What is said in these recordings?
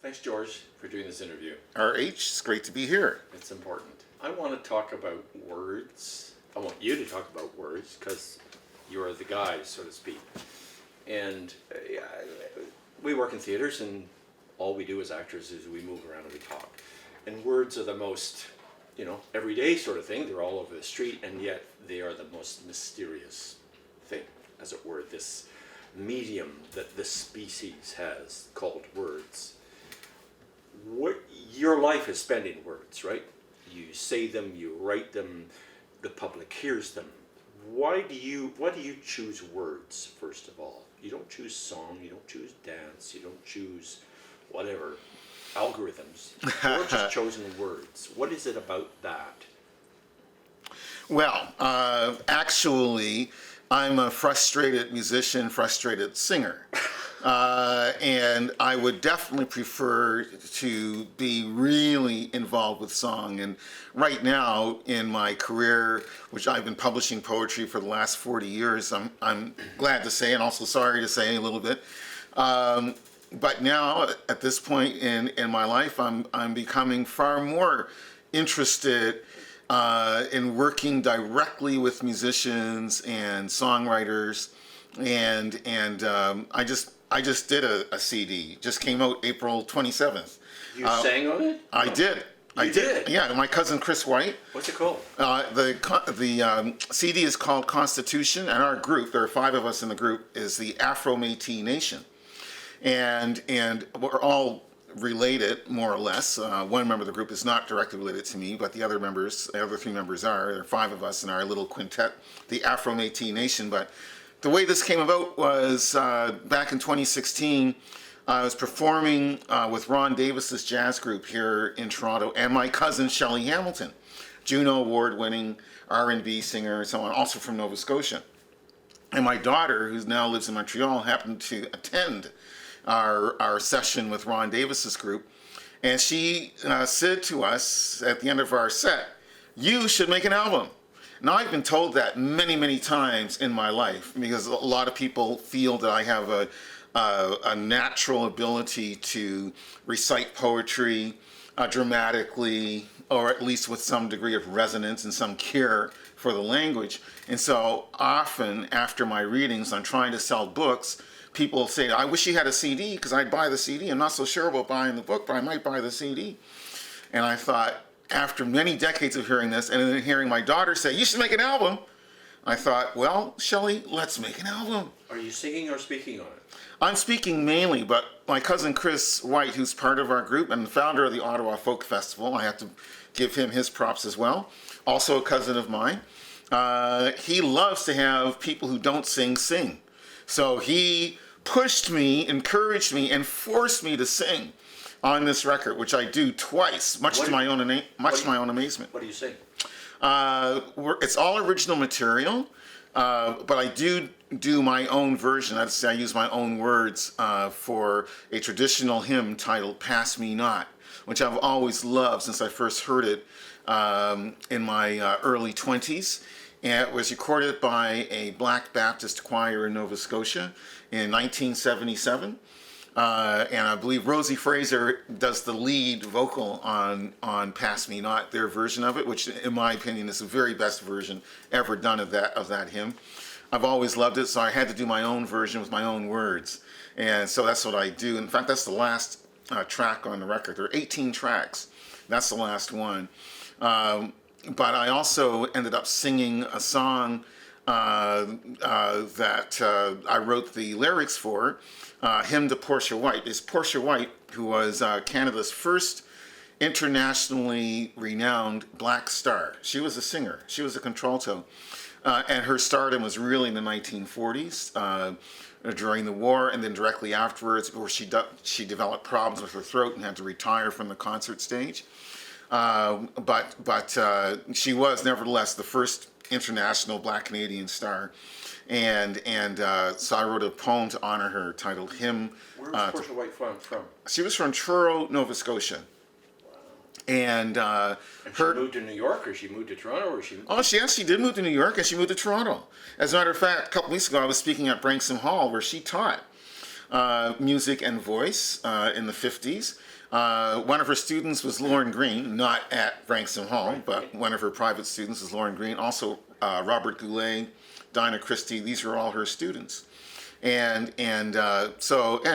Thanks, George, for doing this interview. RH, it's great to be here. It's important. I want to talk about words. I want you to talk about words because you're the guy, so to speak. And we work in theaters, and all we do as actors is we move around and we talk. And words are the most, everyday sort of thing. They're all over the street, and yet they are the most mysterious thing, as it were, this medium that this species has called words. What your life is spent in words, right? You say them, you write them, the public hears them. Why do you choose words, first of all? You don't choose song, you don't choose dance, you don't choose whatever, algorithms. You've just chosen words. What is it about that? Well, actually, I'm a frustrated musician, frustrated singer. And I would definitely prefer to be really involved with song. And right now in my career, which I've been publishing poetry for the last 40 years, I'm glad to say, and also sorry to say a little bit. But now, at this point in my life, I'm becoming far more interested in working directly with musicians and songwriters, and I just did a CD. Just came out April 27th. You sang on it? I did. I did. Yeah, my cousin Chris White. What's it called? The CD is called Constitution, and our group, there are 5 of us in the group, is the Afro-Métis Nation, and we're all related, more or less. One member of the group is not directly related to me, but the other 3 members are. There are 5 of us in our little quintet, the Afro-Métis Nation. But the way this came about was back in 2016, I was performing with Ron Davis's jazz group here in Toronto, and my cousin Shelley Hamilton, Juno Award-winning R&B singer and so on, also from Nova Scotia. And my daughter, who now lives in Montreal, happened to attend our session with Ron Davis's group, and she said to us at the end of our set, "You should make an album." Now, I've been told that many, many times in my life, because a lot of people feel that I have a natural ability to recite poetry dramatically, or at least with some degree of resonance and some care for the language. And so often after my readings, I'm trying to sell books, people say, "I wish you had a CD because I'd buy the CD. I'm not so sure about buying the book, but I might buy the CD." And I thought, after many decades of hearing this, and then hearing my daughter say, "You should make an album," I thought, well, Shelley, let's make an album. Are you singing or speaking on it? I'm speaking mainly, but my cousin Chris White, who's part of our group and the founder of the Ottawa Folk Festival, I have to give him his props as well, also a cousin of mine, he loves to have people who don't sing. So he pushed me, encouraged me, and forced me to sing on this record, which I do twice, much to my own amazement. What do you sing? It's all original material, but I do my own version. I'd say I use my own words for a traditional hymn titled "Pass Me Not," which I've always loved since I first heard it in my early 20s. And it was recorded by a Black Baptist choir in Nova Scotia in 1977. And I believe Rosie Fraser does the lead vocal on "Pass Me Not," their version of it, which in my opinion is the very best version ever done of that hymn. I've always loved it, so I had to do my own version with my own words. And so that's what I do. In fact, that's the last track on the record. There are 18 tracks. That's the last one. But I also ended up singing a song that I wrote the lyrics for, Hymn to Portia White. It's Portia White, who was Canada's first internationally renowned black star. She was a singer. She was a contralto. And her stardom was really in the 1940s, during the war, and then directly afterwards, where she developed problems with her throat and had to retire from the concert stage. But she was nevertheless the first international Black Canadian star, and so I wrote a poem to honor her titled "Hymn." Where was Portia White from? She was from Truro, Nova Scotia. And she moved to New York, or she moved to Toronto, or she? Oh, she did move to New York, and she moved to Toronto. As a matter of fact, a couple weeks ago, I was speaking at Branksome Hall, where she taught. music and voice in the 50s. One of her students was Lauren Green, not at Branksome Hall, but one of her private students is Lauren Green. Also, Robert Goulet, Dinah Christie, these were all her students. And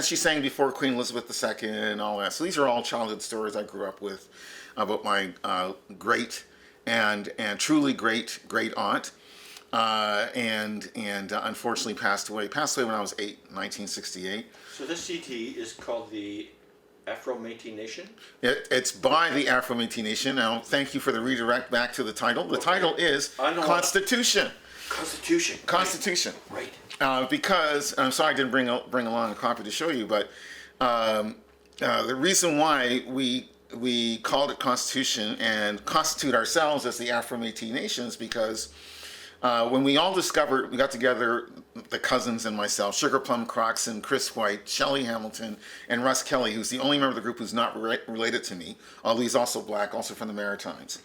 she sang before Queen Elizabeth II and all that. So these are all childhood stories I grew up with about my great and truly great aunt. Unfortunately passed away when I was 8, 1968. So this CD is called the Afro-Métis Nation? It's by the Afro-Métis Nation. Now, thank you for the redirect back to the title. The title is Constitution. Constitution. Right. Because, I'm sorry I didn't bring along a copy to show you, but the reason why we called it Constitution and constitute ourselves as the Afro-Métis Nation is because when we got together, the cousins and myself, Sugar Plum Croxon, Chris White, Shelley Hamilton, and Russ Kelly, who's the only member of the group who's not related to me, although he's also black, also from the Maritimes.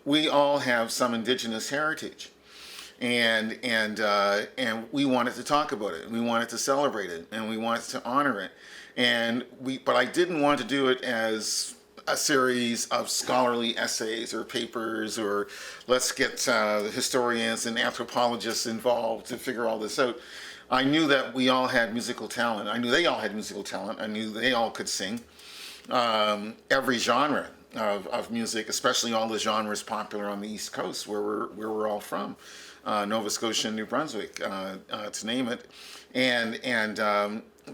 We all have some indigenous heritage. And we wanted to talk about it, and we wanted to celebrate it, and we wanted to honor it. But I didn't want to do it as a series of scholarly essays or papers, or let's get historians and anthropologists involved to figure all this out. I knew that we all had musical talent. I knew they all had musical talent. I knew they all could sing every genre of music, especially all the genres popular on the East Coast, where we're all from, Nova Scotia and New Brunswick, to name it.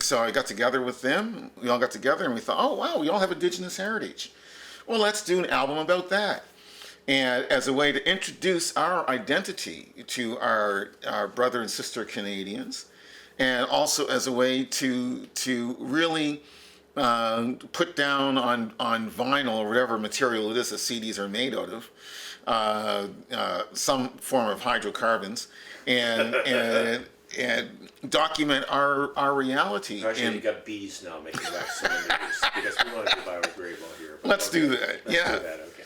So I got together with them. We all got together and we thought, oh wow, we all have indigenous heritage. Well, let's do an album about that. And as a way to introduce our identity to our brother and sister Canadians, and also as a way to really put down on vinyl or whatever material it is that CDs are made out of, some form of hydrocarbons, and document our reality. Actually, you got bees now making wax cylinders because we want to do biodegradable here. Let's do that. Let's do that, okay.